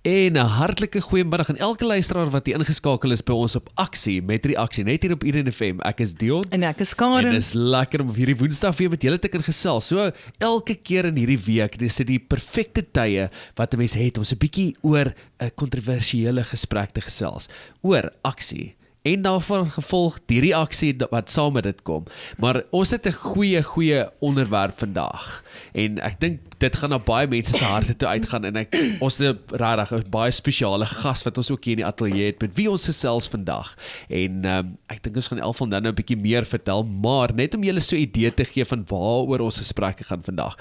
En 'n hartlike goeiemiddag aan elke luisteraar wat hier ingeskakel is by ons op Aksie met Reaksie, net hier op Irene FM. Ek is Dion. En ek is Karen. En dis lekker om op hierdie Woensdag weer met julle te kan gesels. So elke keer in hierdie week, dis die perfekte tye wat 'n mens het om so 'n bietjie oor 'n kontroversiële gesprek te gesels. Oor aksie. En daarvan gevolg die reaksie wat saam met dit kom. Maar ons het 'n goeie onderwerp vandag. En ek dink dit gaan na baie mense se harte toe uitgaan en ons het regtig 'n baie spesiale gas wat ons ook hier in die ateljee het met wie ons gesels vandag. En ek dink ons gaan elk van nou 'n bietjie meer vertel, maar net om julle so 'n idee te gee van waaroor ons gesprekke gaan vandag.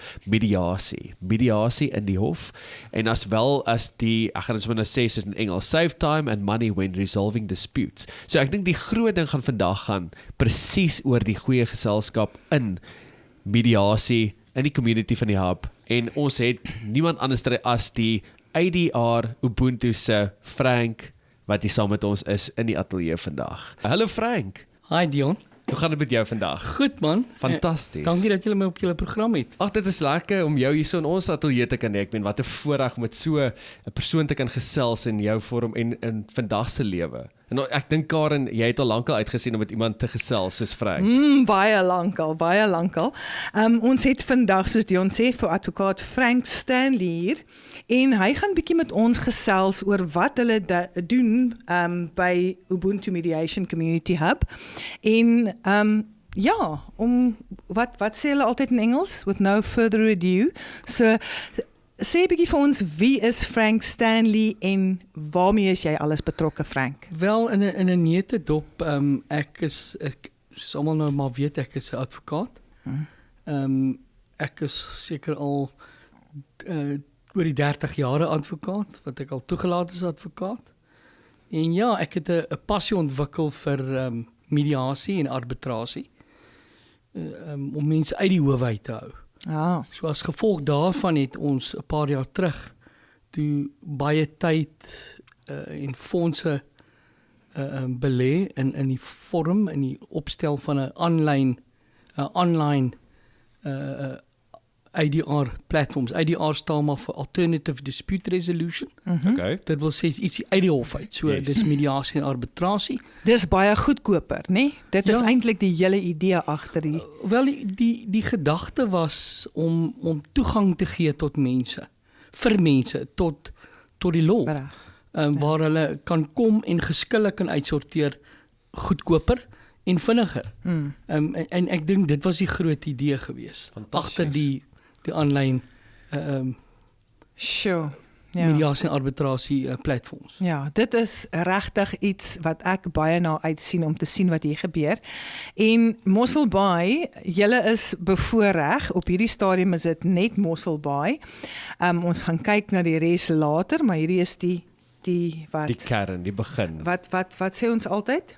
Mediasie in die hof en as wel as ek gaan dit sommer nou sê soos in Engels, save time and money when resolving disputes. So ek dink die groot ding gaan vandag gaan presies oor die goeie geselskap in mediasie in die community van die hub. En ons het niemand anders as die ADR Ubuntu se Frank wat hier saam met ons is in die ateljee vandag. Hallo Frank. Hi Dion. Hoe gaan dit met jou vandag? Goed man. Fantasties. Dankie dat julle my op julle program het. Ag, dit is lekker om jou hier so in ons ateljee te kan hê. Ek meen wat 'n voorreg om met so 'n persoon te kan gesels in jou vorm en in vandag se lewe. En ek dink Karen, jy het al lankal uitgesien om met iemand te gesels soos Frank. Baie lankal. Ons het vandag, soos Dion sê, vir advokaat Frank Stanley hier. En hy gaan bietjie met ons gesels oor wat hulle doen by Ubuntu Mediation Community Hub. En wat sê hulle altyd in Engels? With no further ado. So, sê bietjie vir ons, wie is Frank Stanley en waarmee is jy alles betrokke, Frank? Wel, in 'n neutedop, ek soos almal nou maar weet, ek is 'n advokaat. Ek is seker al oor die 30 jare advokaat, wat ek al toegelaat is advokaat. En ja, ek het 'n passie ontwikkel vir mediasie en arbitrasie, om mense uit die howe uit te hou. So as gevolg daarvan het ons 'n paar jaar terug toe baie tyd en fondse belê in die vorm, in die opstel van 'n online ADR platforms. ADR staan maar vir Alternative Dispute Resolution. Okay. Dit wil sê iets uit die hof uit. So dis mediasie en arbitrasie. Dis baie goedkoper, né? Dit is eintlik die hele idee agter die. Wel, die gedagte was om toegang te gee tot mense, vir mense, tot die law. Waar hulle kan kom en geskille kan uitsorteer goedkoper en vinniger. En ek dink dit was die groot idee gewees agter die aanlyn mediasie en arbitrasie platforms. Ja, dit is regtig iets wat ek baie na uitsien om te sien wat hier gebeur. En Mossel Bay, julle is bevoorreg, op hierdie stadium is dit net Mossel Bay. Ons gaan kyk na die res later, maar hierdie is die kern, die begin. Wat sê ons altyd?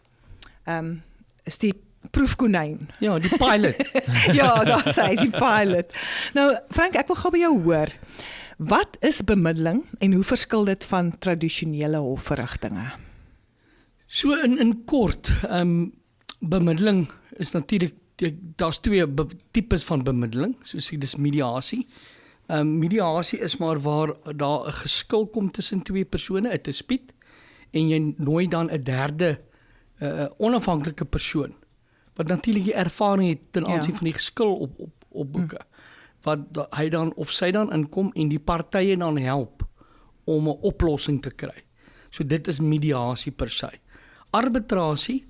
Is die proefkonyn. Ja, die pilot. Ja, daar sê die pilot. Nou, Frank, ek wil gou by jou hoor. Wat is bemiddeling en hoe verskil dit van tradisionele hofverrigtinge? So in kort, bemiddeling is natuurlik, daar's twee tipes van bemiddeling, soos dis mediasie. Mediasie is maar waar daar 'n geskil kom tussen twee persone, 'n dispuut, en jy nooi dan 'n derde onafhanklike persoon wat natuurlik die ervaring het ten aansien van die geskil opboeke, wat hy dan of sy dan inkom en die partye dan help om 'n oplossing te kry. So dit is mediasie per se. Arbitrasie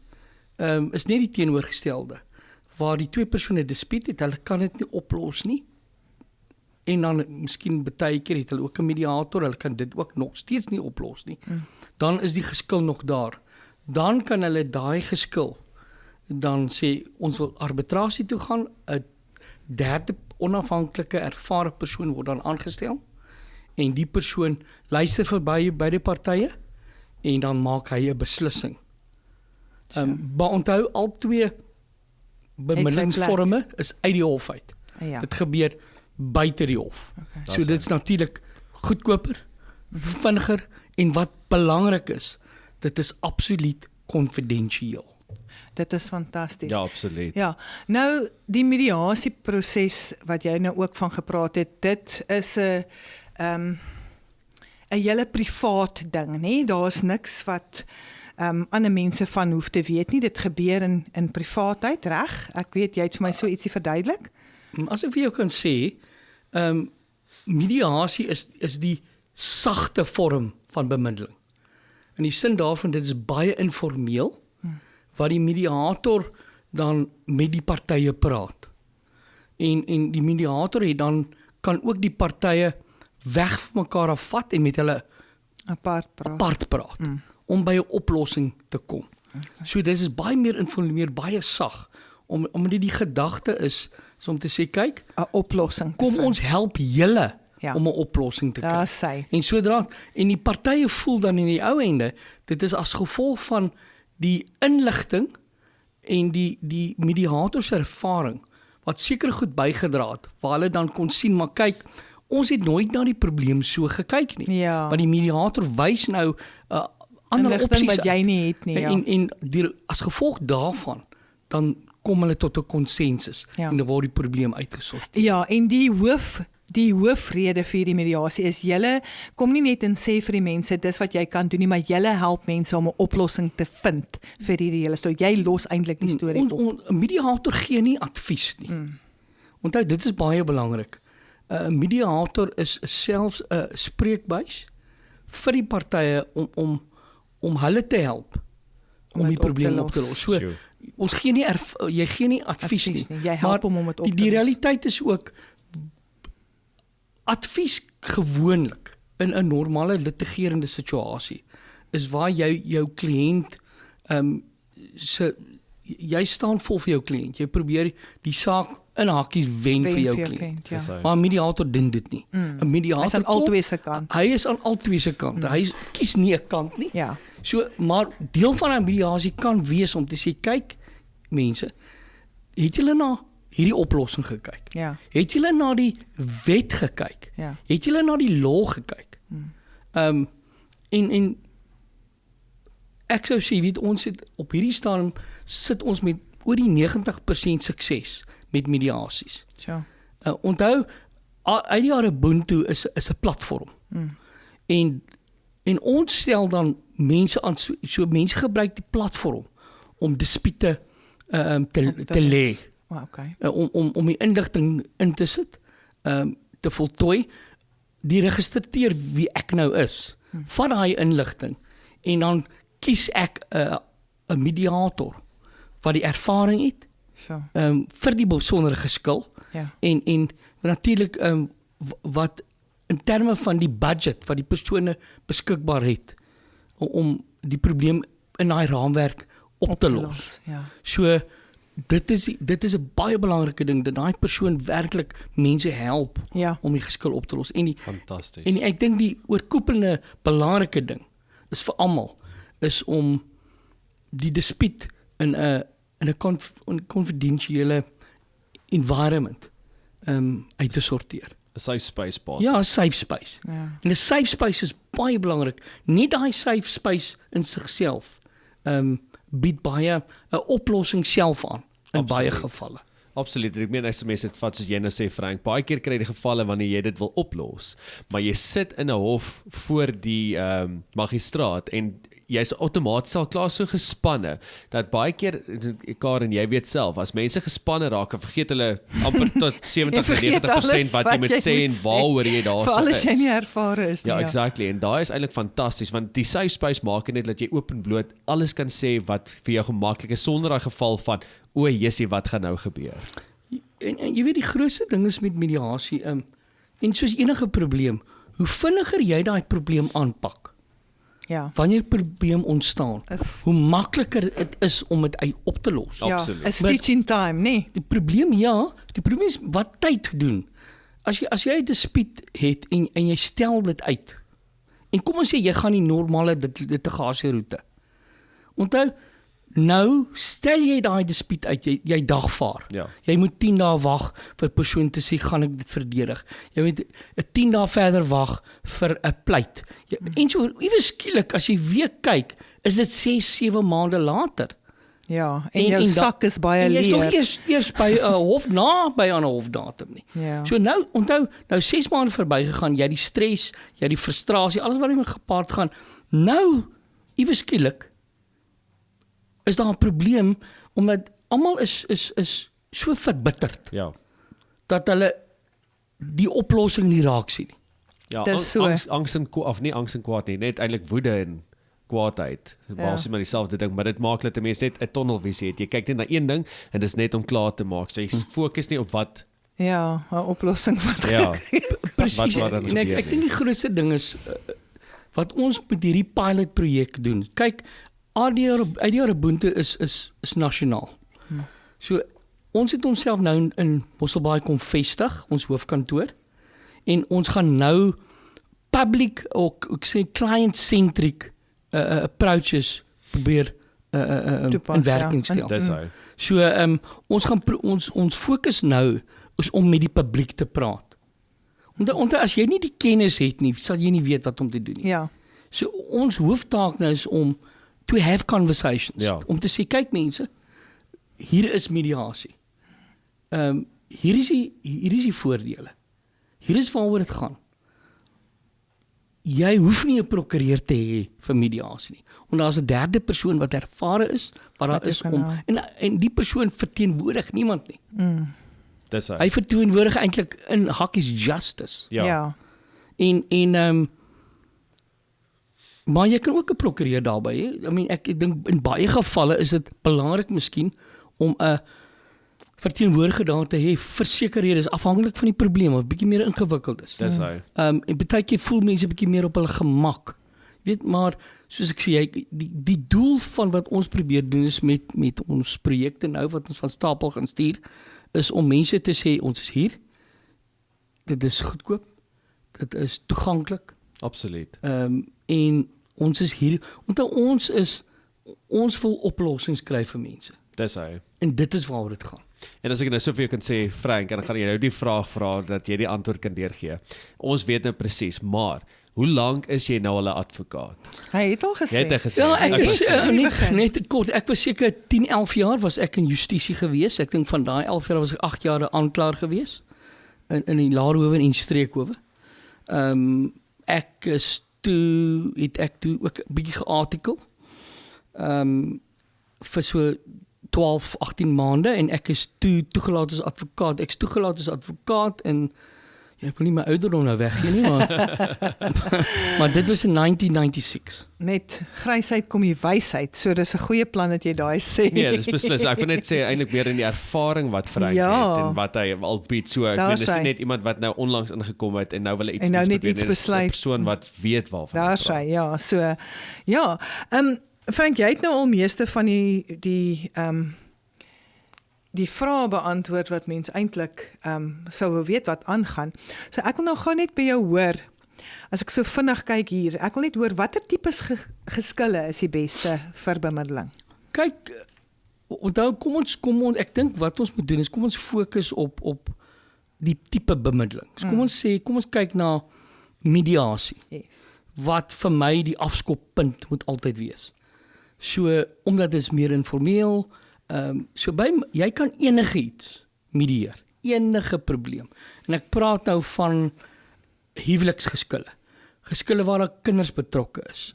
is net die teenoorgestelde, waar die twee persone dispuut het, hulle kan dit nie oplos nie, en dan miskien baie keer het hulle ook 'n mediator, hulle kan dit ook nog steeds nie oplos nie. Dan is die geskil nog daar. Dan kan hulle daai geskil dan sê, ons wil arbitrasie toe gaan, 'n derde onafhanklike ervare persoon word dan aangestel, en die persoon luister verby beide partye, en dan maak hy 'n beslissing. Maar onthou, al twee bemiddelingsvorme is uit die hof uit. Dit gebeur buite die hof. Okay. So dit is natuurlik goedkoper, vinniger, en wat belangrik is, dit is absoluut konfidensieel. Dit is fantasties. Ja, absoluut. Ja, nou die mediasieproses wat jy nou ook van gepraat het, dit is 'n hele privaat ding, nê? Daar's niks wat ander mense van hoef te weet nie. Dit gebeur in privaatheid, reg? Ek weet jy het vir my so ietsie verduidelik. As ek vir jou kan sê, mediasie is die sagte vorm van bemiddeling. In die sin daarvan, dit is baie informeel, waar die mediator dan met die partye praat. En die mediator het dan kan ook die partye weg van mekaar afvat en met hulle apart praat om by 'n oplossing te kom. So dit is baie meer informeel, baie sag, omdat die gedagte is om te sê, kyk, 'n oplossing. Kom ons help julle om 'n oplossing te kry. Daar sê. En die partye voel dan in die ou ende, dit is as gevolg van die inligting en die mediator se ervaring wat seker goed bygedra het, waar hulle dan kon sien, maar kyk, ons het nooit na die probleem so gekyk nie. Ja. Maar die mediator wys nou ander opsies wat jy nie het nie. Ja. En as gevolg daarvan, dan kom hulle tot 'n konsensus en dan word die probleem uitgesorteer. Ja, en die hoofrede vir die mediasie is julle kom nie net en sê vir die mense dis wat jy kan doen nie, maar julle help mense om 'n oplossing te vind vir hierdie hele storie. Jy los eintlik die storie op. 'n mediator gee nie advies nie. Onthou, dit is baie belangrik. 'n Mediator is selfs 'n spreekbuis vir die partye om hulle te help om die probleem op te los. So ons gee nie jy gee nie advies nie. Jy help hom om dit op te los. Die realiteit is ook advies gewoonlik in 'n normale litigerende situasie is waar jou kliënt jy staan vol vir jou kliënt. Jy probeer die saak in hakkies wen vir jou kliënt. Maar 'n mediator doen dit nie. 'n Mediator hy is aan albei se kant. Hy is aan albei se kant. Hy kies nie 'n kant nie. Ja. So, maar deel van 'n mediasie kan wees om te sê, kyk mense, het julle na hierdie oplossing gekyk? Ja. Het julle na die wet gekyk? Ja. Het julle na die law gekyk? En ek sou sê, weet ons het op hierdie stadium sit ons met oor die 90% sukses met mediasies. Ja. Onthou, IDR Ubuntu is 'n platform. En ons stel dan mense aan, so mense gebruik die platform om dispute te lê. Okay. Om die inligting in te sit, te voltooi, die registreer wie ek nou is, van daai inligting, en dan kies ek 'n mediator wat die ervaring het, vir die besondere geskil, en natuurlik wat in terme van die budget wat die persone beskikbaar het om die probleem in daai raamwerk op te los. Ja. So dit is 'n baie belangrike ding, dat daai persoon werklik mense help om die geskil op te los. Fantasties. En ek dink die oorkoepelende belangrike ding is vir almal is om die dispuut in 'n konfidensiële environment uit te sorteer. 'n safe space basis. Ja, 'n safe space. Ja. En 'n safe space is baie belangrik. Nie daai safe space in sigself bied baie 'n oplossing self aan in baie gevalle. Absoluut. Ek meen as mense dit vat soos jy nou sê Frank, baie keer kry jy die gevalle wanneer jy dit wil oplos, maar jy sit in 'n hof voor die magistraat en jy's outomaties al klaar so gespanne dat baie keer, Karen, jy weet self, as mense gespanne raak, vergeet hulle amper tot 70-90% wat jy moet sê en waaroor jy daar is. Vir alles jy nie ervare is nie. Ja, exactly. En daai is eintlik fantasties, want die safe space maak net dat jy openbloot alles kan sê wat vir jou gemaklik is, sonder daai geval van, o Jessie, wat gaan nou gebeur? En jy weet die grootste ding is met mediasie, en soos enige probleem, hoe vinniger jy daai probleem aanpak, wanneer probleem ontstaan, hoe makliker dit is om dit op te los. Absoluut. A stitch in time, nee. Die probleem is wat tyd doen. As jy 'n dispuut het en jy stel dit uit, en kom ons sê jy gaan die normale litigasieroete. Onthou, nou stel jy daai dispuut uit, jy dagvaar. Ja. Jy moet 10 dae wag vir 'n persoon te sê, gaan ek dit verdedig. Jy moet 10 dae verder wag vir 'n pleit. En so, iewers skielik, as jy weer kyk, is dit 6-7 maande later. Ja, en jou sak is baie en jy is leer. nog eers by 'n hof naby aan 'n hofdatum nie. Ja. So nou onthou, nou 6 maande verbygegaan, jy die stres, jy die frustrasie, alles wat daarmee gepaard gaan. Nou iewes skielik is daar 'n probleem omdat almal is so verbitterd Ja. dat hulle die oplossing nie raak sien nie. Ja, Dis so. angs en kwaad, of nie angs en kwaad nie, net eintlik woede en kwaadheid. Basies maar dieselfde ding, maar dit maak dat 'n mens net 'n tunnelvisie het. Jy kyk net na een ding en dis net om klaar te maak. So jy fokus nie op wat Ja, 'n oplossing wat ja, Presies. wat dan En ek gebeur dink die grootste ding is wat ons met hierdie pilot projek doen. Kyk, IDR Ubuntu is nasionaal. So ons het onsself nou in Mosselbaai kom vestig, ons hoofkantoor, en ons gaan nou public ook ek sê client centric approaches probeer Toepas, in werking ja. stel. dis hy. So ons gaan ons fokus nou is om met die publiek te praat. Onthou as jy nie die kennis het nie, sal jy nie weet wat om te doen nie. Ja. So ons hooftaak nou is om to have conversations, Ja. om te sê kyk mense, hier is mediasie. Hier is die voordele. Hier is waaroor dit gaan. Jy hoef nie 'n prokureur te hê vir mediasie nie. Want daar's 'n derde persoon wat ervare is, wat daar Wat jy is kan om help. en die persoon verteenwoordig niemand nie. Dis hy. Hy verteenwoordig eintlik in hakkies justice. Ja. En maar jy kan ook 'n prokureur daarbey hê. I mean ek dink in baie gevalle is dit belangrik miskien om 'n verteenwoordiger daar te hê vir sekere redes afhanklik van die probleem of bietjie meer ingewikkeld is. Dis hy. En baie keer voel mense bietjie meer op hulle gemak. Jy weet, maar soos ek sê, die doel van wat ons probeer doen is met ons projekte nou wat ons van stapel gaan stuur, is om mense te sê ons is hier. Dit is goedkoop. Dit is toeganklik. Absoluut. En ons is hier. Onthou ons wil oplossings kry vir mense. Dis hy. En dit is waaroor dit gaan. En as ek nou soveel kan sê, Frank, en dan gaan jy nou die vraag vra dat jy die antwoord kan deurgee. Ons weet nou presies, maar hoe lank is jy nou al 'n advokaat? Hy het al gesê. Jy het dit gesê. Ja, ek Ek is was- net kort. Ek was seker 10, 11 jaar was ek in justisie gewees. Ek dink van daai 11 jaar was ek 8 jaar 'n aanklaer gewees in die Laerhowe en streekhowe. Ek het toe ook 'n bietjie geartikel. Vir so 12, 18 maande en ek is toegelaat as advokaat. Ek's toegelaat as advokaat en ek wil nie my ouderdom nou weggee nie, maar maar dit was in 1996. Met grysheid kom die wysheid. So dis 'n goeie plan dat jy daai sê. Nee, dis beslis. Ek wil net sê eintlik meer in die ervaring wat Frank Ja. het en wat hy al bied. So ek Daar meen dis is nie hy. net iemand wat nou onlangs ingekom het en nou wil hy iets En nou nuuts net probeer iets nie. Dis 'n besluit. persoon wat weet waarvan Daar hy is hy, praat. ja. So ja, Frank, jy het nou al meeste van die vrae beantwoord wat mens eintlik sou wil weet wat aangaan. So ek wil nou gou net by jou hoor. As ek so vinnig kyk hier, ek wil net hoor watter tipes geskille is die beste vir bemiddeling. Kyk, onthou kom ons ek dink wat ons moet doen is kom ons fokus op die tipe bemiddeling. So kom ons kyk na mediasie. Yes. Wat vir my die afskoppunt moet altyd wees. So omdat dit is meer informeel, jy kan enigiets medieer, enige probleem. En ek praat nou van huweliksgeskille. Geskille waar daar kinders betrokke is.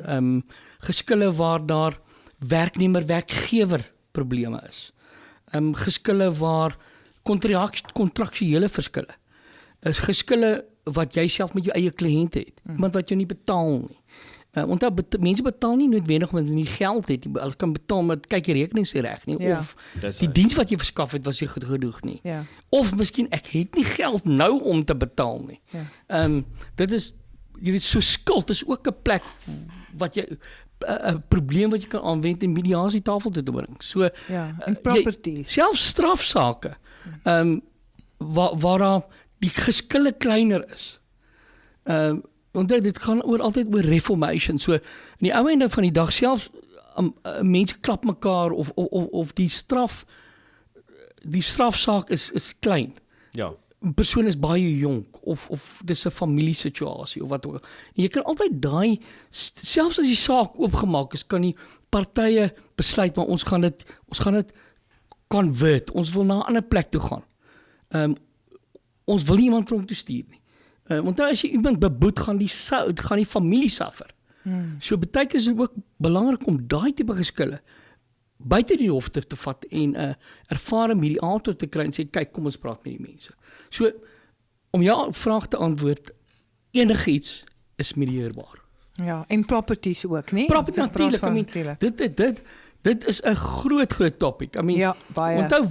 Geskille waar daar werknemer-werkgewer probleme is. Geskille waar kontraktuele verskille. Geskille wat jy self met jou eie kliënte het. Iemand wat jou nie betaal nie. Onthou mense betaal nie noodwendig omdat hulle nie geld het nie. Hulle kan betaal met kyk die rekening se reg nie Ja. of Dis die hy. diens wat jy verskaf het was nie goed genoeg nie. Ja. Of miskien ek het nie geld nou om te betaal nie. Ja. Dit is jy weet so skuld is ook 'n plek wat jy 'n probleem wat jy kan aanwend en mediasie tafel toe te bring. So Ja, en properties. selfs strafsaake. Waar daar die geskille kleiner is. Want dit gaan altyd oor reformation. So in die ou einde van die dag selfs mense klap mekaar of die strafsaak is klein. Ja. persoon is baie jonk of dis 'n familiesituasie of wat ook al. En jy kan altyd daai selfs as die saak oopgemaak is, kan die partye besluit maar ons gaan dit convert. Ons wil na 'n ander plek toe gaan. Ons wil nie iemand tronk toe stuur nie. Want as jy iemand beboet, gaan die familie suffer. So baie keer is dit ook belangrik om daai tipe geskille buite die hof te vat en 'n ervare mediator te kry en sê kyk, kom ons praat met die mense. So om jou vraag te antwoord, enigiets is medieerbaar. Ja, en properties ook, nie? Property Ons praat natuurlik, van- dit is 'n groot topic. I mean, Ja, baie. onthou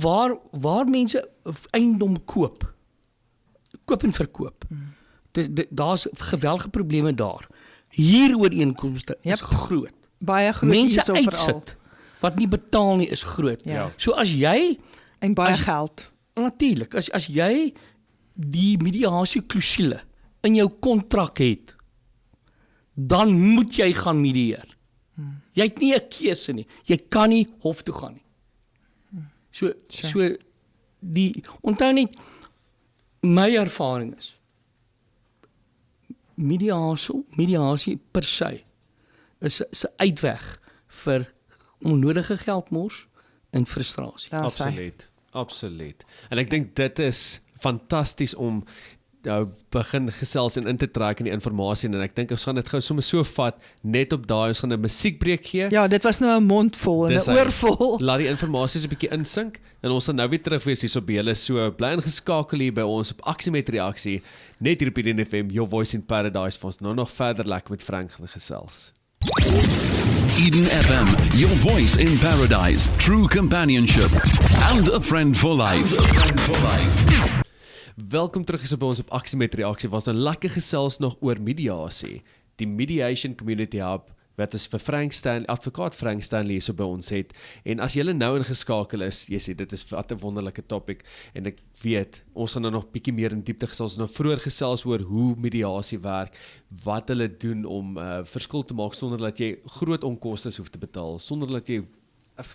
waar mense eiendom koop en verkoop. Daar's geweldige probleme daar. Huurooreenkomste is groot. Baie groot Mense hierso veral. uitsit wat nie betaal nie is groot. Ja. So as jy En baie As- geld. natuurlik, as jy die mediasie klousule in jou kontrak het, dan moet jy gaan medieer. Jy het nie 'n keuse nie. Jy kan nie hof toe gaan nie. So onthou net my ervaring is mediasie per se is 'n uitweg vir onnodige geldmors en frustrasie. Daar is hy. Absoluut. En ek dink dit is fantasties om begin gesels en in te trek in die inligting en ek dink ons gaan dit gou sommer so vat net op daai ons gaan 'n musiekbreek gee. Ja, dit was nou 'n mond vol en Dis 'n hy. oor vol. Laat die inligting 'n bietjie insink en ons sal nou weer terug wees hier op julle, so bly ingeskakel hier by ons op Aksie met Reaksie net hier op die FM, Your Voice in Paradise, vir ons nog verder lekker met Frank gaan gesels. Eden FM, your voice in paradise, true companionship, and a friend for life. Welkom terug is by ons op Aksie met Reaksie. Was 'n lekker gesels nog oor mediasie. Die Mediation Community Hub wat is vir advokaat Frank Stanley hier so by ons het. En as julle nou ingeskakel is, jy sê dit is wat 'n wonderlike topic en ek weet ons gaan nou nog bietjie meer in diepte gesels. Nou vroeër gesels oor hoe mediasie werk, wat hulle doen om verskil te maak sonder dat jy groot onkoste hoef te betaal, sonder dat jy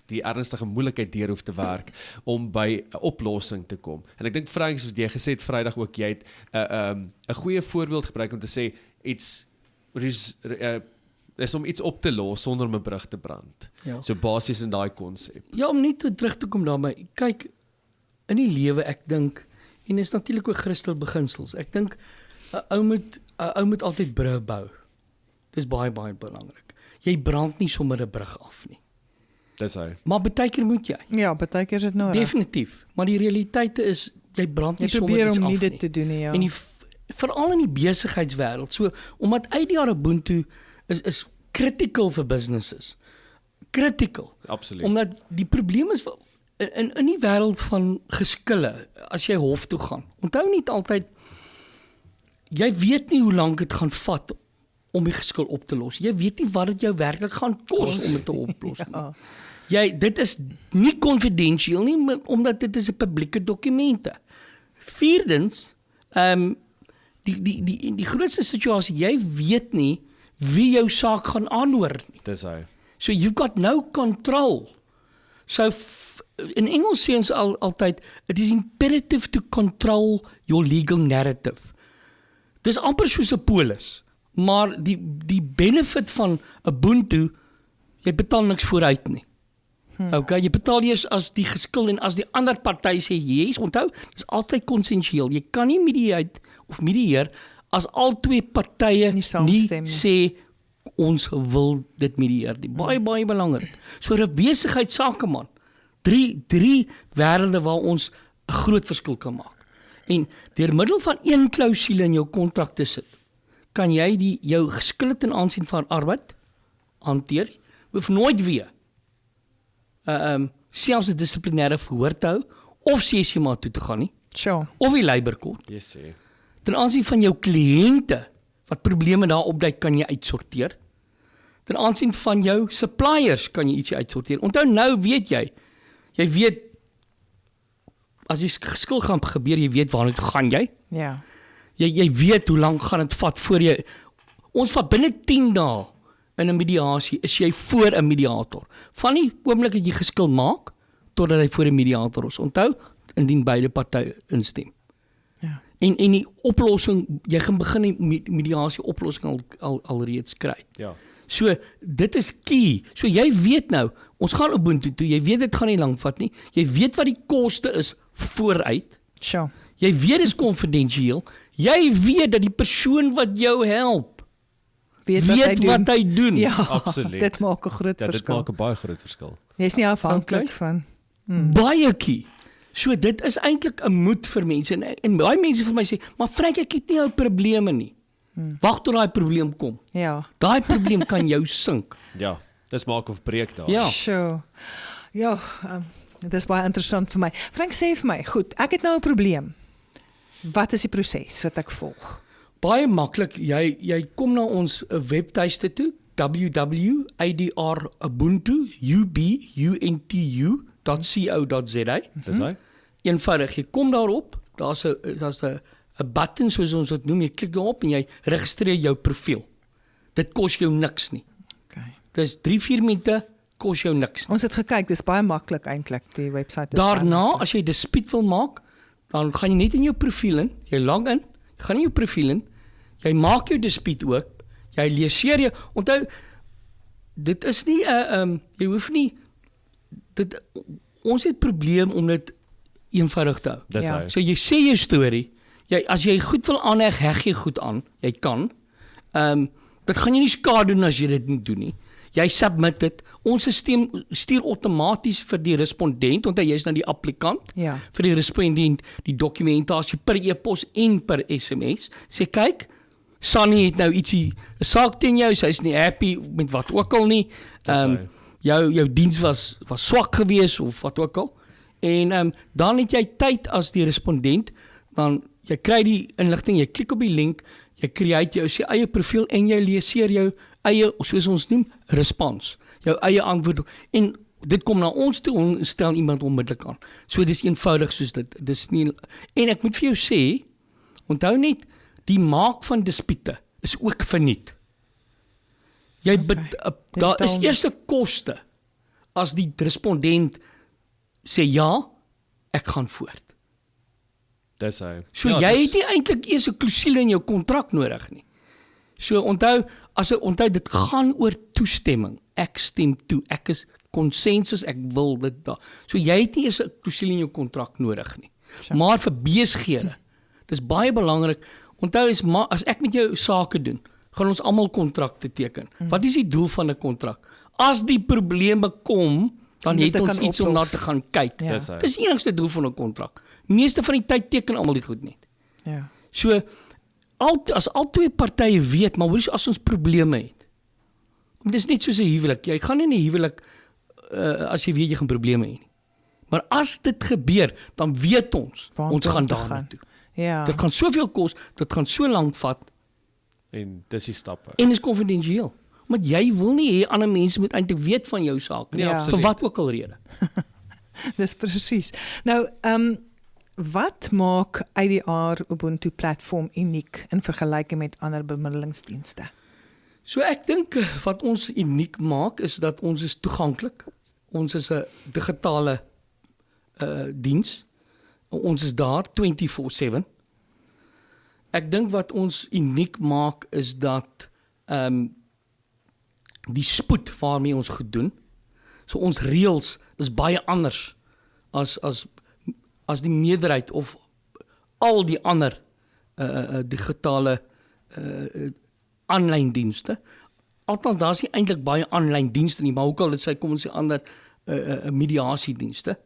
die ernstige moeilikheid deur hoef te werk om by 'n oplossing te kom. En ek dink Frank, soos jy gesê het Vrydag ook, jy het 'n goeie voorbeeld gebruik om te sê is om iets op te los sonder om 'n brug te brand. Ja. So basies in daai konsep. Ja, om nie terug te kom daarby. Kyk, in die lewe, ek dink, en is natuurlik ook Christelike beginsels. Ek dink 'n ou moet altyd brûe bou. Dis baie belangrik. Jy brand nie sommer 'n brug af nie. Dis hy. Maar baie keer moet jy. Ja, baie keer is dit nodig. Definitief. Maar die realiteit is jy brand Jy nie sommer probeer iets om af nie nie. dit te doen nie, ja. En veral in die besigheidswêreld. So omdat uit die jare Ubuntu is critical vir businesses. Critical. Absoluut. Omdat die probleem is in die wêreld van geskille, as jy hof toe gaan. Onthou net altyd jy weet nie hoe lank dit gaan vat om die geskil op te los. Jy weet nie wat dit jou werklik gaan kos om dit te oplos nie. Dit is nie konfidensieel nie, omdat dit is 'n publieke dokumente. Vierdens, die grootste situasie, jy weet nie wie jou saak gaan aanhoor nie. Dis hy. So you've got no control. So in Engels sê ons altyd, it is imperative to control your legal narrative. Dis amper soos 'n polis, maar die benefit van Ubuntu, jy betaal niks vooruit nie. Okay, jy betaal eers as die geskil en as die ander party sê yes, onthou, dis altyd konsensueel. Jy kan nie medieer as al twee partye nie sê ons wil dit medieer nie. Baie belangrik. So 'n besigheidsakeman, drie wêrelde waar ons 'n groot verskil kan maak. En deur middel van een klousule in jou kontrak te sit, kan jy jou geskil ten aansien van arbeid hanteer. Hoef nooit weer selfs 'n dissiplinêre verhoor te hou of sessie toe te gaan nie. Sure. Of die Labour Court. Yes, sê. Ten aansien van jou kliënte wat probleme daar opduik, kan jy uitsorteer. Ten aansien van jou suppliers kan jy ietsie uitsorteer. Onthou nou weet jy weet as die geskil gaan gebeur, jy weet waarna toe gaan jy. Ja. Jy weet hoe lank gaan dit vat voor jy ons vat binne 10 dae in 'n mediasie is jy voor 'n mediator. Van die oomblik dat jy geskil maak totdat hy voor 'n mediator is. Onthou, indien beide partye instem. Ja. En die oplossing, jy gaan begin die mediasie oplossing alreeds kry. Ja. So, dit is key. So, jy weet nou, ons gaan Ubuntu toe, jy weet dit gaan nie lang vat nie, jy weet wat die koste is vooruit, Sure. jy weet dit is konfidensieel, jy weet dat die persoon wat jou help, weet wat hy doen. Ja, Absoluut. dit maak 'n groot Ja, dit verskil. maak 'n baie groot verskil. Jy is nie afhanklik Okay. van Baie key. So dit is eintlik 'n moed vir mense en baie mense vir my sê, maar Frank, ek het nie jou probleme nie. Wag tot daai probleem kom. ja. Daai probleem kan jou sink. Ja, dis maak of breek daar. Ja. Sure. Ja, dit is baie interessant vir my. Frank, sê vir my, goed, ek het nou 'n probleem. Wat is die proses wat ek volg? Baie maklik, jy kom na ons webtuiste toe, www.ubuntu.co.za. Dis hy. Eenvoudig, jy kom daarop, daar's 'n button soos ons dit noem, jy klik daarop en jy registreer jou profiel. Dit kos jou niks nie. Okay. Dis 3-4 minute, kos jou niks nie. Ons het gekyk, dis baie maklik eintlik, die webwerf. Daarna, as jy dispuut wil maak, dan gaan jy net in jou profiel in, jy log in, jy gaan in jou profiel in, jy maak jou dispuut ook, jy leeseer jou, onthou, dit is nie, jy hoef nie, ons het probleem om dit eenvoudig te hou. Dis Ja. hy. So jy sê jou storie, as jy goed wil aanheg, heg jy goed aan, jy kan, dit gaan jy nie skade doen as jy dit nie doen nie. Jy submit dit, ons stelsel stuur outomaties vir die respondent, want jy is nou die applikant, Ja. vir die respondent die dokumentasie per e-pos en per SMS. Sê kyk, Sunny het nou ietsie, 'n saak teen jou, sy is nie happy met wat ook al nie. Jou diens was swak geweest of wat ook al. En dan het jy tyd as die respondent, dan jy kry die inligting, jy klik op die link, jy create jou eie profiel en jy leeseer jou eie, soos ons noem, respons. Jou eie antwoord en dit kom na ons toe, ons stel iemand onmiddellik aan. So dis eenvoudig soos dit. Dis nie, en ek moet vir jou sê, onthou net, die maak van dispute is ook verniet. Jy daar is eers 'n koste as die respondent sê ja, ek gaan voort. Dis hy. So ja, jy het nie eintlik eers 'n klousule in jou kontrak nodig nie. So onthou, dit gaan oor toestemming. Ek stem toe, ek is konsensus, ek wil dit daar. So jy het nie eers 'n klousule in jou kontrak nodig nie. Maar vir besighede, dis baie belangrik. Onthou as ek met jou sake doen, gaan ons almal kontrakte teken. Wat is die doel van 'n kontrak? As die probleme kom, dan Om dit het te ons kan iets om na oplos. te gaan kyk. Ja. Dis hy. Dis die enigste doel van 'n kontrak. Meeste van die tyd teken almal die goed net. Ja. So as al twee partye weet, maar hoor as ons probleme het. Dit is net soos 'n huwelik. Jy gaan nie in 'n huwelik as jy weet jy gaan probleme hê nie. Maar as dit gebeur, dan weet ons gaan daarna toe. Ja. Dit gaan soveel kos, dit gaan so lank vat En dis die stappe. en is konfidensieel. Want jy wil nie hê ander mense moet eintlik weet van jou saak nie, Ja. vir absoluut. wat ook al rede. Dis presies. Nou, wat maak IDR Ubuntu platform uniek in vergelyking met ander bemiddelingsdienste? So ek dink wat ons uniek maak is dat ons is toeganklik. Ons is 'n digitale diens. Ons is daar 24/7. Ek dink wat ons uniek maak is dat die spoed waarmee ons goed doen. So ons reëls is baie anders as die meerderheid of al die ander digitale aanlyn dienste. Althans daar's nie eintlik baie aanlyn dienste nie, maar hoekom dit sê kom ons sê ander mediasiedienste.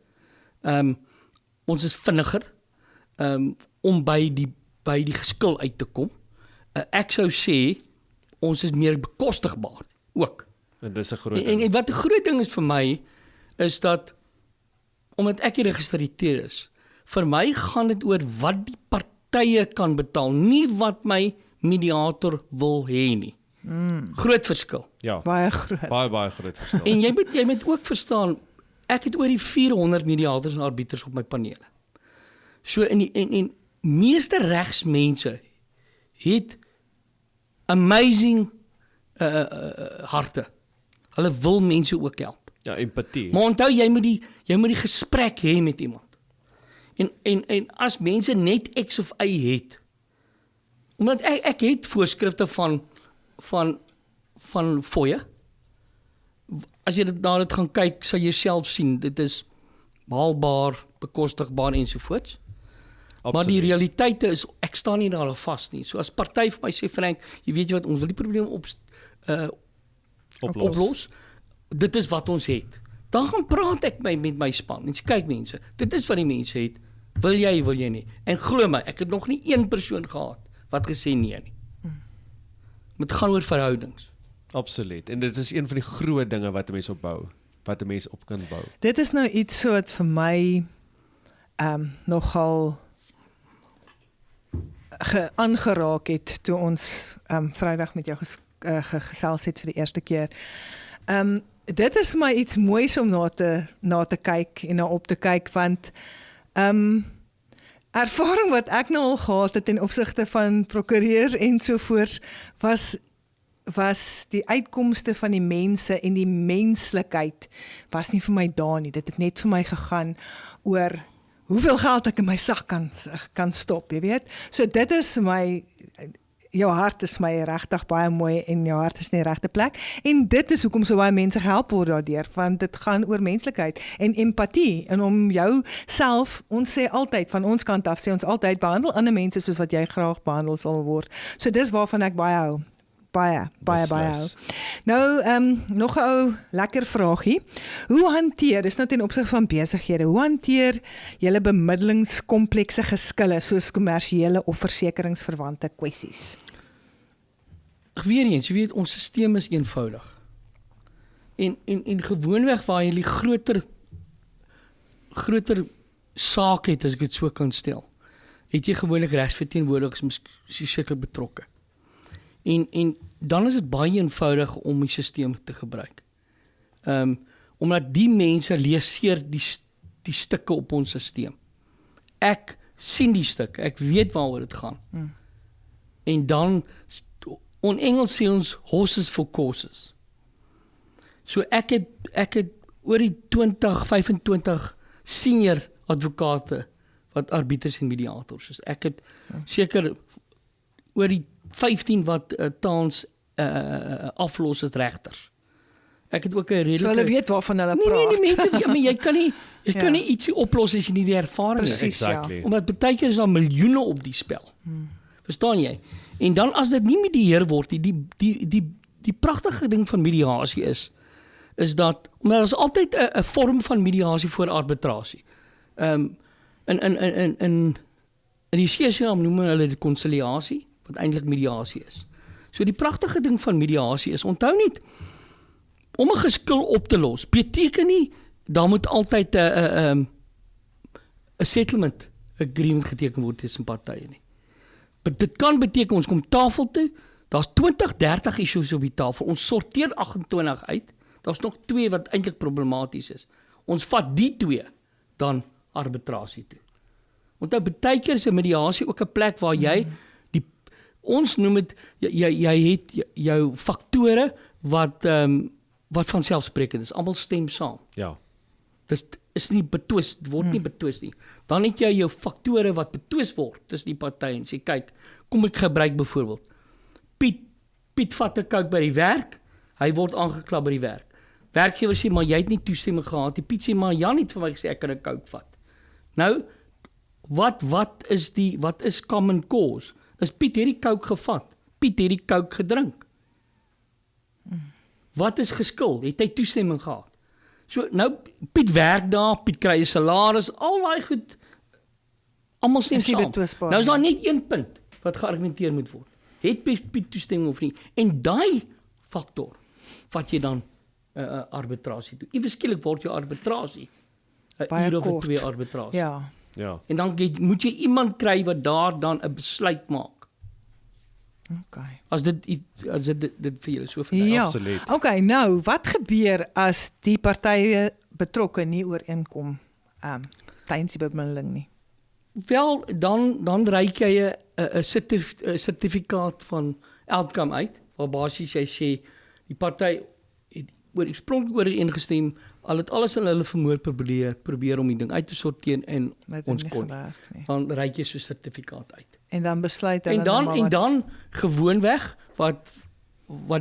Ons is vinniger om by die geskil uit te kom. Ek sou sê ons is meer bekostigbaar ook. En dis 'n groot En wat 'n groot ding is vir my is dat omdat ek geregistreer is, vir my gaan dit oor wat die partye kan betaal, nie wat my mediator wil hê nie. Groot verskil. Ja. Baie groot. Baie groot verskil. En jy moet ook verstaan, ek het oor die 400 mediators en arbiters op my panele. So en meeste regsmense het amazing harte. Hulle wil mense ook help. Ja, empatie. Maar onthou jy moet die gesprek hê met iemand. En as mense net X of Y het, omdat ek het voorskrifte van fooie. As jy na dit gaan kyk, sal jy self sien, dit is haalbaar, bekostigbaar ensovoorts. Maar die realiteite is, ek staan nie daar vas nie. So as party vir my sê, Frank, jy weet wat, ons wil die probleem oplos. Dit is wat ons het. Dan gaan praat ek met my span en sê, kyk mense, dit is wat die mense het. Wil jy nie? En glo my, ek het nog nie een persoon gehad wat gesê nee nie. Dit gaan oor verhoudings. Absoluut. En dit is een van die groot dinge wat 'n mens opbou, wat 'n mens op kan bou. Dit is nou iets so wat vir my nogal aangeraak het toe ons Vrydag met jou gesels het vir die eerste keer. Dit is my iets moois om na te kyk en na op te kyk, want ervaring wat ek nou al gehad het in opsigte van prokureurs ensovoorts was die uitkomste van die mense en die menslikheid was nie vir my daar nie. Dit het net vir my gegaan oor hoeveel geld ek in my sak kan stop, jy weet. So dit is my, jou hart is my regtig baie mooi en jou hart is in die regte plek. En dit is hoekom so baie mense gehelp word daardeur, want dit gaan oor menslikheid en empatie en om jou self, ons sê altyd van ons kant af, sê ons altyd behandel ander mense soos wat jy graag behandel sal word. So dis waarvan ek baie hou. Baie hou. Nou, nog 'n ou lekker vraagie. Hoe hanteer, dis nou ten opsigte van besighede, hoe hanteer julle bemiddelingskomplekse geskille soos kommersiële of versekeringsverwante kwessies? Weer eens, jy weet, ons stelsel is eenvoudig. En gewoonweg waar jy die groter saak het, as ek dit so kan stel, het jy gewoonlik regsverteenwoordigers seker betrokke. En dan is dit baie eenvoudig om die stelsel te gebruik. Omdat die mense leeseer die stukke op ons stelsel. Ek sien die stukke, ek weet waaroor dit gaan. En dan, in Engels sê ons horses for courses. So ek het oor die 25 senior advokate wat arbiters en mediators is. Ek het seker oor die 15 wat tans aflos as regters. Ek het ook 'n redelike... So hulle weet waarvan hulle praat. Nee, mense, maar jy kan nie ietsie oplos as jy nie die ervaring het. Presies, Exactly. Omdat baie keer is daar miljoene op die spel. Verstaan jy? En dan as dit nie medieer word, die pragtige ding van mediasie is dat, omdat daar is altyd 'n vorm van mediasie voor arbitrasie. In die CCA noem hulle dit konsiliasie, wat eintlik mediasie is. So die pragtige ding van mediasie is, onthou net, om 'n geskil op te los, beteken nie, daar moet altyd 'n settlement agreement geteken word tussen partye nie. Dit kan beteken, ons kom tafel toe, daar's 20-30 issues op die tafel, ons sorteer 28 uit, daar's nog 2 wat eintlik problematies is. Ons vat die 2 dan arbitrasie toe. Onthou, baie keer is 'n mediasie ook 'n plek waar jy ons noem dit, jy het jou faktore wat vanselfsprekend is, almal stem saam. Ja. Dit is nie betwis, word nie betwis nie. Dan het jy jou faktore wat betwis word tussen die partye en sê, kyk, kom ek gebruik byvoorbeeld. Piet vat 'n coke by die werk, hy word aangekla by die werk. Werkgewer sê, maar jy het nie toestemming gehad. Die Piet sê, maar Jan het vir my gesê ek kan 'n coke vat. Nou, wat is common cause? Is Piet hierdie coke gevat? Piet hierdie coke gedrink? Wat is geskil? Het hy toestemming gehad? So, nou, Piet werk daar, Piet kry 'n salaris, al daai goed, almal stem saam. Nou is daar net een punt wat geargumenteer moet word. Het Piet toestemming of nie? En daai faktor vat jy dan arbitrasie toe. Ewe skielik word jou arbitrasie 'n uur of 2 arbitrasie. Ja. En dan moet jy iemand kry wat daar dan 'n besluit maak. Okay. As dit vir julle so vertel. Ja. Absoluut. Okay, nou, wat gebeur as die partye betrokke nie ooreenkom tydens die bemiddeling nie? Wel, dan reik jy 'n sertifikaat van outcome uit, waar basies jy sê die party oorspronklik ooreengestem, al het alles in hulle vermoë probeer om die ding uit te sorteer en ons kon nie. Dan reik jy so 'n sertifikaat uit. En dan besluit hulle En dan gewoonweg wat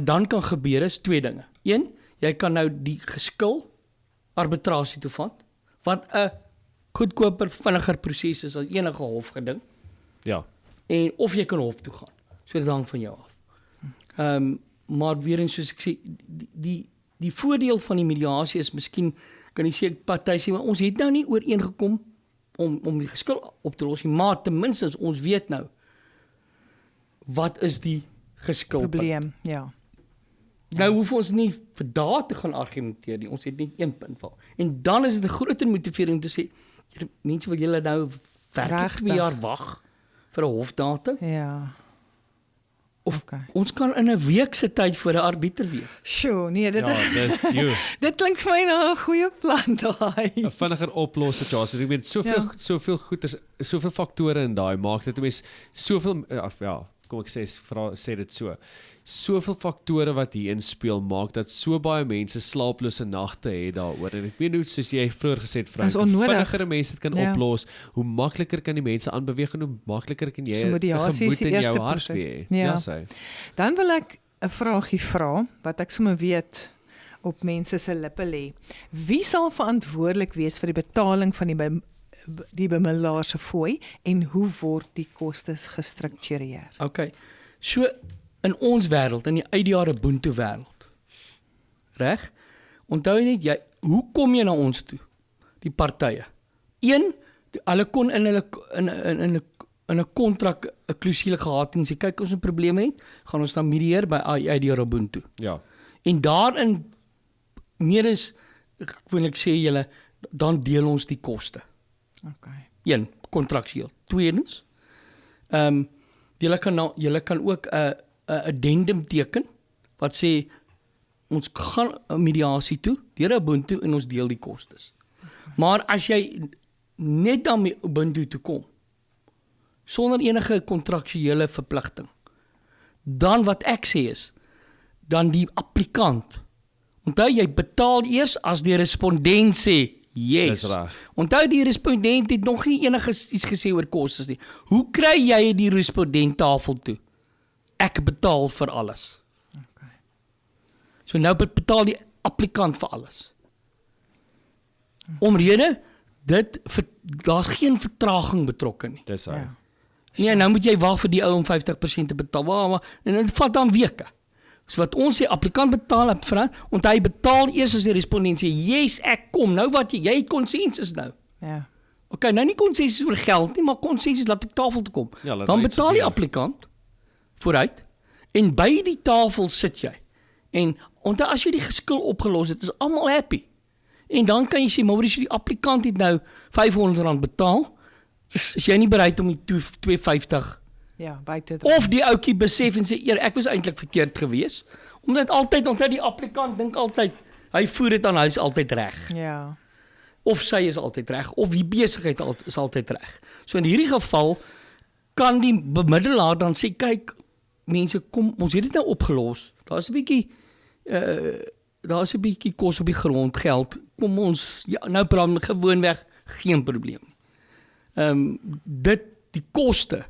dan kan gebeur is twee dinge. Een, jy kan nou die geskil arbitrasie toe vat, wat 'n goedkoper, vinniger proses is as enige hofgeding. Ja. En of jy kan hof toe gaan. So dit hang van jou af. Maar weer eens soos ek sê, die voordeel van die mediasie is miskien kan jy sê party sê maar ons het nou nie ooreengekom om die geskil op te los nie, maar ten minste ons weet nou wat is die geskilpunt. Probleem, ja. Nou hoef ons nie vir dae te gaan argumenteer nie. Ons het net een punt val. En dan is dit 'n groter motivering om te sê, mense wil julle nou werklik 2 jaar wag vir 'n hofdatum? Ja. Of ons kan in 'n week se tyd voor 'n arbiter wees. Sjoe, nee, dit is dit klink vir my na 'n goeie plan daai. 'n vinniger oplos situasie. Ek weet soveel goeders, soveel faktore in daai maak dit 'n mens soveel kom ek sê dit so. Soveel faktore wat hierin speel maak dat so baie mense slaaplose nagte het daaroor. En ek weet hoe soos jy vroeër gesê het, Frank, hoe vinniger mense dit kan oplos, hoe makliker kan die mense aanbeweeg en hoe makliker kan jy 'n gemoed in jou hart hê. Ja, sê. Dan wil ek 'n vraagie vra wat ek sommer weet op mense se lippe lê. Wie sal verantwoordelik wees vir die betaling van die bemiddelaar se fooi en hoe word die kostes gestruktureer? Okay. So in ons wêreld, in die uitjare Ubuntu wêreld. Reg? Onthou net hoe kom jy na ons toe? Die partye. Een, hulle kon in 'n kontrak 'n klousule gehad en sê kyk ons 'n probleem het, gaan ons dan medieer by uitjare Ubuntu. Ja. En daarin meer is gewoonlik sê julle dan deel ons die koste. Okay. Een, kontraksueel. Tweedens, julle kan ook 'n addendum teken wat sê ons gaan 'n mediasie toe deur Ubuntu en ons deel die kostes. Maar as jy net dan Ubuntu toe kom sonder enige kontraksuele verpligting, dan wat ek sê is dan die applikant. Onthou jy betaal eers as die respondent sê yes. Dis reg. Onthou die respondent het nog nie enige iets gesê oor kostes nie. Hoe kry jy die respondent tafel toe? Ek betaal vir alles. Okay. So nou betaal die applikant vir alles. Omrede daar's geen vertraging betrokke nie. Dis hy. Ja. Nee, nou moet jy wag vir die ou om 50% te betaal. En dit vat dan weke. So wat ons sê, applikant betaal op front, want hy betaal eers as die respondent sê, yes, ek kom. Nou wat jy het konsensus nou. Ja. Okay, nou nie konsensus oor geld nie, maar konsensus laat ek tafel toe kom. Ja, dan betaal die applikant vooruit en by die tafel sit jy. En onthou as jy die geskil opgelos het, is almal happy. En dan kan jy sê, maar die applikant het nou R500 betaal. Is jy nie bereid om die $250 Ja, buite. of die ouetjie besef en sê, ek was eintlik verkeerd gewees. Omdat onthou die applikant dink altyd, hy voer dit aan, hy is altyd reg. Ja. Of sy is altyd reg, of die besigheid is altyd reg. So in hierdie geval kan die bemiddelaar dan sê, kyk, mense, kom, ons het dit nou opgelos. Daar's 'n bietjie kos op die grond, geld. Kom ons, nou praat gewoonweg geen probleem nie. Die koste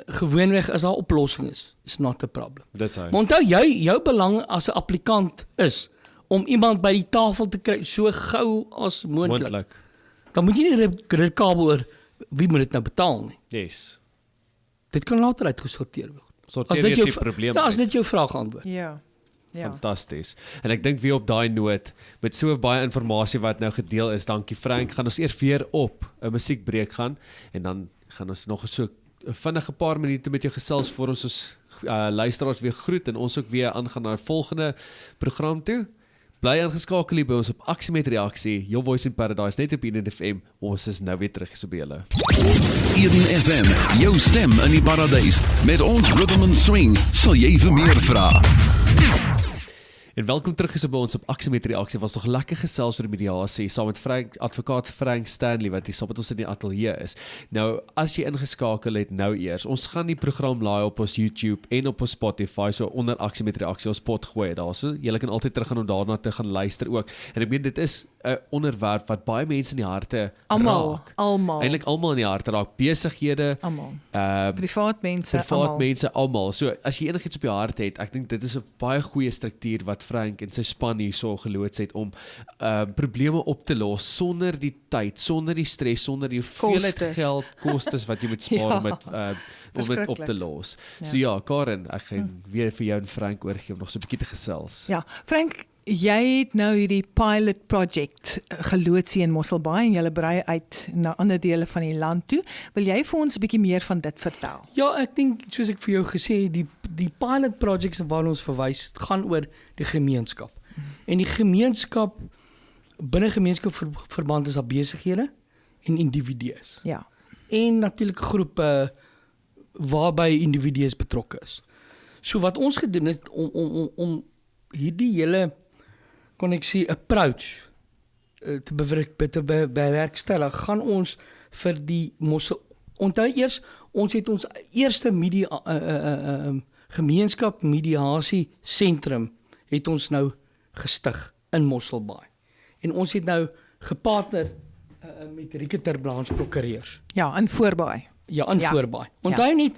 gewoonweg as daar oplossing is not a problem. Dis hy. Maar onthou jou belang as 'n applikant is om iemand by die tafel te kry so gou as moontlik. Dan moet jy nie rekabel oor wie moet dit nou betaal nie. Yes. Dit kan later uitgesorteer word. Sorteer jy die probleem. Ja, as dit jou vraag antwoord. Ja. Ja. Fantasties. En ek dink weer op daai noot met so baie inligting wat nou gedeel is. Dankie Frank. Gaan ons eers weer op 'n musiekbreek gaan en dan gaan ons nog so 'n vinnige paar minute met jou gesels voor ons luisteraars weer groet en ons ook weer aangaan na 'n volgende program toe. Bly ingeskakel hier by ons op Aksie met Reaksie, Your Voice in Paradise, net op Eden FM. Ons is nou weer terug so by julle. Eden FM, jou stem in die paradys. Met ons Rhythm and Swing, sal jy vir meer vra. En welkom terug is by ons op Aksie met Reaksie. Was nog lekker gesels oor die mediasie saam met advokaat Frank Stanley wat hier saam met ons in die ateljee is. Nou, as jy ingeskakel het nou eers, ons gaan die program laai op ons YouTube en op ons Spotify, so onder Aksie met Reaksie ons pot gooi daarso. Jy kan altyd terug gaan om daarna te gaan luister ook. En ek meen dit is 'n onderwerp wat baie mense in die harte raak. Almal. Eintlik almal in die harte raak, besighede, Almal. Privaat mense, mense almal. So as jy enigiets op jou hart het, ek dink dit is 'n baie goeie struktuur wat Frank en sy span hierso geloods het om probleme op te los sonder die tyd, sonder die stres, sonder die hoeveelheid geld, kostes wat jy moet spaar om dit op te los. So ja, Karen, ek gaan weer vir jou en Frank oorgee om nog so 'n bietjie te gesels. Ja, Frank, jy het nou hierdie pilot project geloods hier in Mosselbaai en jy brei uit na ander dele van die land toe. Wil jy vir ons 'n bietjie meer van dit vertel? Ja, ek dink soos ek vir jou gesê het, die pilot projects waarna ons verwys, gaan oor die gemeenskap. En die gemeenskap binne gemeenskapsverband is daar besighede en individu's. Ja. En natuurlik groepe waarby individu's betrokke is. So wat ons gedoen het om hierdie hele kon ek sê approach te bewerkstellig, gaan ons vir die onthou eers, ons het ons eerste gemeenskap mediasie sentrum het ons nou gestig in Mosselbaai. En ons het nou gepartner met Rieke ter Blanche prokureurs. Ja, in Voorbaai. Ja, in Voorbaai. Onthou net,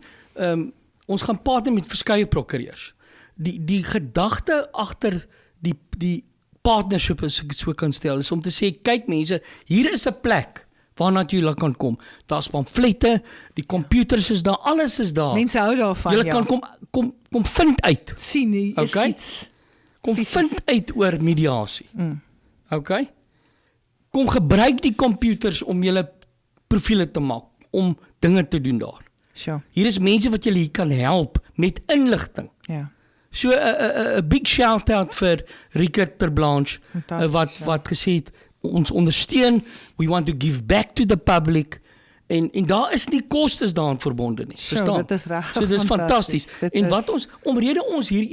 ons gaan partner met verskeie prokureurs. Die gedagte agter die partnership, as ek dit so kan stel, is om te sê, kyk mense, hier is 'n plek waarna jy kan kom. Daar's pamflette, die computers is daar, alles is daar. Mense hou daarvan, Jy kan kom vind uit. Sien nie, is iets. Kom vind uit oor mediasie. Okay? Kom gebruik die computers om julle profiele te maak, om dinge te doen daar. Sure. Hier is mense wat julle hier kan help met inligting. Ja. So 'n big shout out vir Rieke ter Blanche wat gesê het ons ondersteun, we want to give back to the public en daar is nie kostes daaraan verbonde nie. Verstaan? Dit is reg. So dis fantasties. En wat ons omrede ons hier die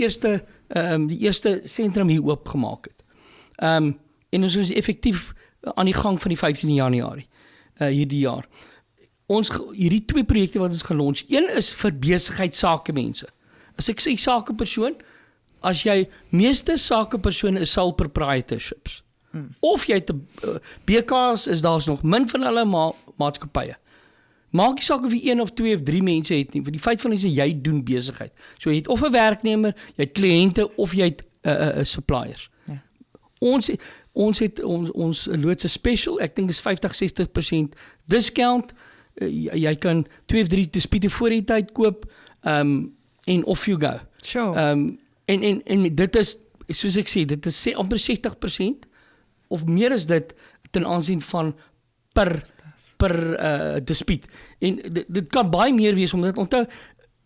eerste sentrum hier oopgemaak het. En ons is effektief aan die gang van die 15 Januarie hierdie jaar. Hierdie 2 projekte wat ons gelunch, een is vir besigheidsakemense. As ek sê sakepersoon, as jy meeste sakepersone is sole proprietorships. Of jy het BK's is daar's nog min van hulle maatskappye. Maak nie saak of jy 1 of 2 of 3 mense het nie, vir die feit van is jy doen besigheid. So jy het of 'n werknemer, jy het kliënte of jy het suppliers. Ja. Ons het loodse special, ek dink is 50-60% discount. Jy kan 2 of 3 dispute voor die tyd koop. En off you go. Sure. En dit is, soos ek sê, dit is amper 60% of meer as dit ten aansien van per dispuut. En dit kan baie meer wees, omdat onthou,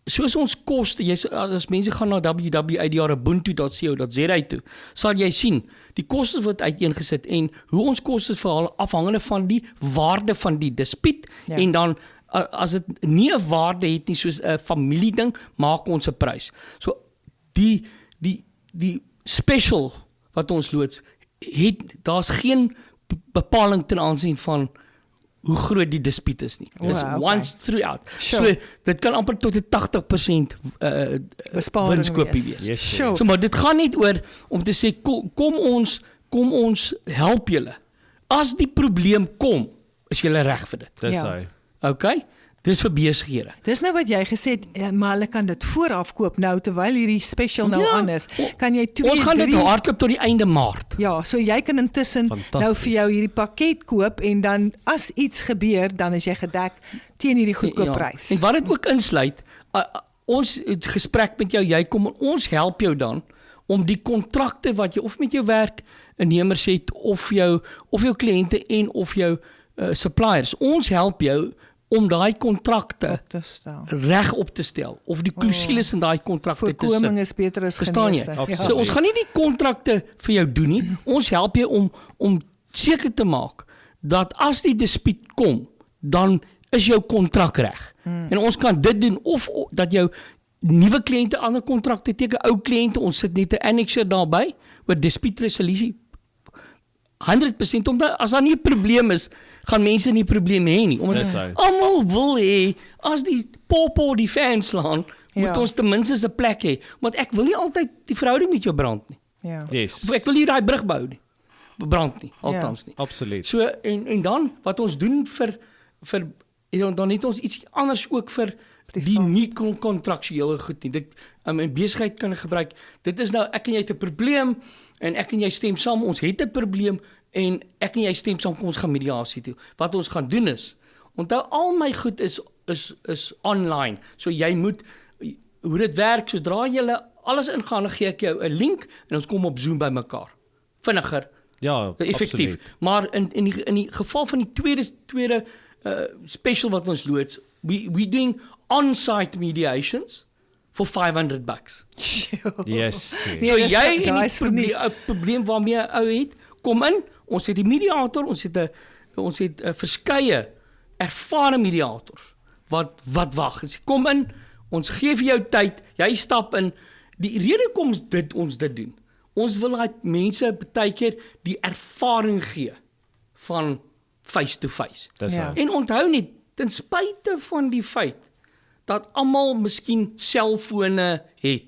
soos ons koste, as mense gaan na www.ubuntu.co.za toe, sal jy sien, die kostes word uiteengesit en hoe ons kostes verhaal afhangende van die waarde van die dispuut en dan as dit nie 'n waarde het nie soos 'n familieding, maak ons 'n prys. So die special wat ons loods, daar's geen bepaling ten aansien van hoe groot die dispuut is nie. Dis once throughout. Sure. So dit kan amper tot 'n 80% winskopie wees. Yes, sure. So maar dit gaan nie oor om te sê kom ons help julle. As die probleem kom, is julle reg vir dit. Dis Ja. hy. Okay? Dis vir besighede. Dis nou wat jy gesê het, maar hulle kan dit vooraf koop nou terwyl hierdie special nou aan is. Kan jy 2, Ons gaan dit 3 hardloop tot die einde Maart. Ja, so jy kan intussen nou vir jou hierdie pakket koop en dan as iets gebeur, dan is jy gedek teen hierdie goedkoop prys. En wat dit ook insluit, ons het gesprek met jou, jy kom en ons help jou dan om die kontrakte wat jy of met jou werknemers het of jou kliënte en of jou suppliers. Ons help jou om daai kontrakte reg op te stel of die klousules in daai kontrakte te sit. Voorkoming is beter as genese. Ja. So ons gaan nie die kontrakte vir jou doen nie. Ons help jou om seker te maak dat as die dispuut kom, dan is jou kontrak reg. En ons kan dit doen of dat jou nuwe kliënte ander kontrakte teken, ou kliënte, ons sit net 'n annexure daarbey oor dispute resolusie. 100% omdat as daar nie 'n probleem is, gaan mense nie 'n probleem hê nie. Omdat Dis hy. almal wil hê as die popo die fans slaan, moet ons ten minste 'n plek hê. Want ek wil nie altyd die verhouding met jou brand nie. Ja. Yes. Of ek wil nie daai brug bou nie. Brand nie, althans nie. Absoluut. So en dan wat ons doen vir dan het ons iets anders ook vir die nie kontraktuele goed nie. Dit in besigheid kan gebruik. Dit is nou ek en jy het 'n probleem en ek en jy stem saam, ons het 'n probleem en ek en jy stem saam, kom ons gaan mediasie toe. Wat ons gaan doen is, onthou al my goed is online. So jy moet hoe dit werk, sodra jy alles ingaan, dan gee ek jou 'n link en ons kom op Zoom by mekaar. Vinniger, Ja, effektief. absoluut. Maar in die geval van die tweede special wat ons loods, we doing on-site mediations for $500. Yes. Nee, So dis- jy daai het is vir nie- 'n probleem waarmee 'n ou het, kom in, ons het die mediator, ons het 'n verskeie ervare mediators wat wag. As jy kom in, ons gee vir jou tyd, jy stap in. Die rede kom ons dit doen. Ons wil daai mense baie keer die ervaring gee van face to face. Dis Ja. hy. En onthou net, ten spyte van die feit dat almal miskien selfone het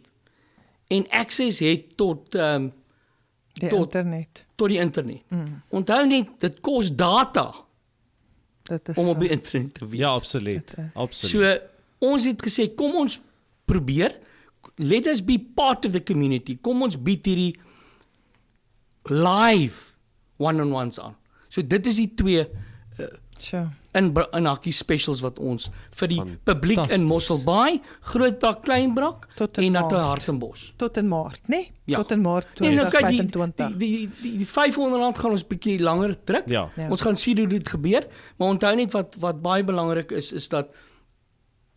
en access het tot Die tot- internet. tot die internet. Onthou net, dit kos data Dit is om op so. die internet te wees. Ja, absoluut. Dit is. Absoluut. So ons het gesê kom ons probeer, let us be part of the community. Kom ons bied hierdie live one-on-ones aan. So dit is die twee Sure. in hakkie specials wat ons vir die publiek in Fantasties. Mosselbaai, Grootbrak, Kleinbrak Tot in en na te Maart. Hartenbos. Tot in Maart, né? Ja. Tot in Maart En nou kyk die 2025. die R500 gaan ons bietjie langer druk. Ja. Ja. Ons gaan sien hoe dit gebeur, maar onthou net wat baie belangrik is dat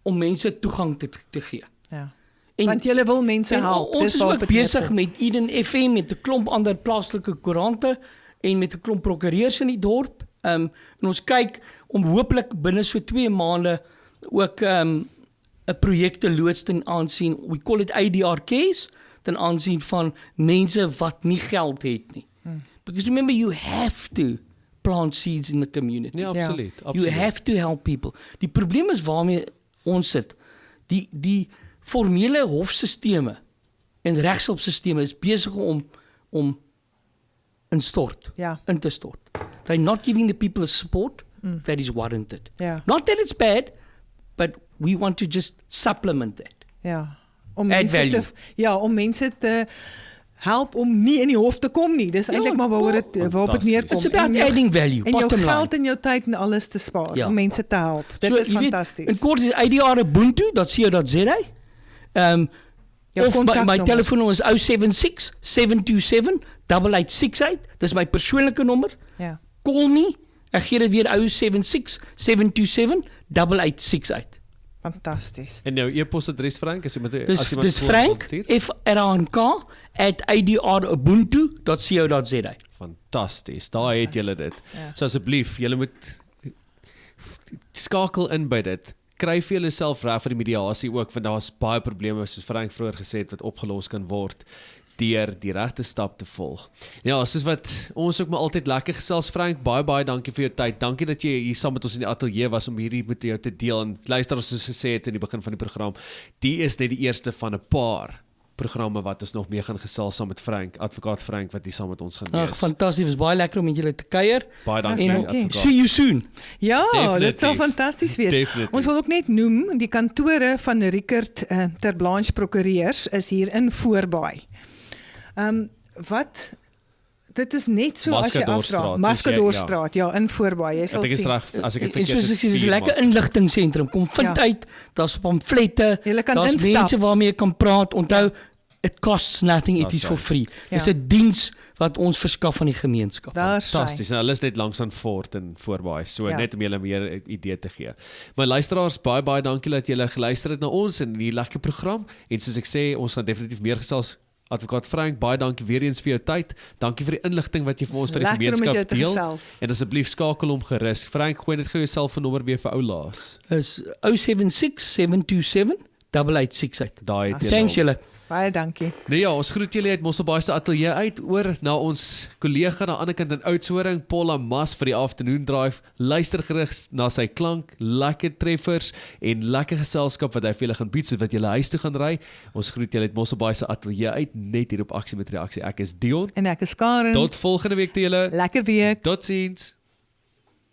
om mense toegang te gee. Ja. En, Want jy wil mense en help. ons dis is waarop ook dit besig neerkom. met Eden FM met 'n klomp ander plaaslike koerante en met 'n klomp prokureurs in die dorp. En ons kyk om hopelik binne so 2 maande ook 'n projek te loods ten aansien, we call it ADR case, ten aansien van mense wat nie geld het nie. Because remember, you have to plant seeds in the community. Ja, absoluut. You Absoluut. have to help people. Die probleem is waarmee ons sit. Die formele hofsisteme en regshulpsisteme is besig om in te stort. They're not giving the people the support that is warranted. Ja. Not that it's bad, but we want to just supplement that. Ja. Om Add mense value. om mense te help om nie in die hof te kom nie. Dis eintlik maar waarop dit fantasties. neerkom. It's about En jou- adding value, en jou bottom line. geld en jou tyd en alles te spaar Ja. om mense te help. Dit So, is jy weet, fantasties. in kort is IDR Ubuntu.co.za. Jou Of my kontaknommer. telefoonnommer is 076 727 8868. Dis my persoonlike nommer. Ja. Call me. Ek gee dit weer 076 727 8868. Fantasties. En jou e-posadres Frank, as jy met Dis Frank FRANK@idrubuntu.co.za. Fantasties. Daar het julle dit. Ja. So asseblief, julle moet skakel in by dit. Kry vir julleself reg vir die mediasie ook, want daar's baie probleme soos Frank vroeër gesê het wat opgelos kan word deur die regte stap te volg. Ja, soos wat ons ook maar altyd lekker gesels Frank, baie dankie vir jou tyd. Dankie dat jy hier saam met ons in die ateljee was om hierdie met jou te deel. En luister, ons soos gesê het in die begin van die program, die is net die eerste van 'n paar programme wat ons nog mee gaan gesels saam met Frank, advokaat Frank wat hier saam met ons gaan Ag, wees. fantasties. Dit was baie lekker om met julle te kuier. Baie dankie En Dankie. advokaat. see you soon. Ja, Definitief. dit sal fantasties wees. Definitief. Ons wil ook net noem die kantore van Rickert ter Blanche Prokureurs is hier in Voorbaai. Wat dit is net so as jy Maskadorstraat, afdra. soos jy- Maskadorstraat, ja, in Voorbaai. Jy Ek sal dink is sien. reg as ek dit En soos ek sê, dis 'n lekker vier inligtingseentrum. Kom vind Ja. uit, daar's pamflette, Jy kan daar's instap. mense waarmee jy kan praat. Onthou, it costs nothing, it That's is for right. free. Ja. Dis 'n diens wat ons verskaf aan die gemeenskap. Daar's Fantasties. Nou, hulle is net langs aan Fort en Voorbaai. So Ja. net om julle meer 'n idee te gee. My luisteraars, baie dankie dat julle geluister het na ons in hierdie lekker program. En soos ek sê, ons gaan definitief meer gesels. Advokaat Frank, baie dankie weer eens vir jou tyd. Dankie vir die inligting wat jy vir ons vir die lekker om met jou gemeenskap te deel. gesels. En asseblief skakel hom gerus. Frank, gooi net gou jou selfoonnommer weer vir ou laas. Is 076 727 8868. Daai het Thanks julle. julle. Baie dankie. Nee ja, ons groet julle uit Mosselbaai se ateljee uit oor na ons kollega aan die ander kant in Oudtshoorn, Paula Mas vir die afternoon drive. Luister gerus na sy klank, lekker treffers en lekker geselskap wat hy vir julle gaan bied sodat julle huis toe gaan ry. Ons groet julle uit Mosselbaai se ateljee uit net hier op Aksie met Reaksie. Ek is Dion. En ek is Karen. Tot volgende week te julle. Lekker week. Totsiens.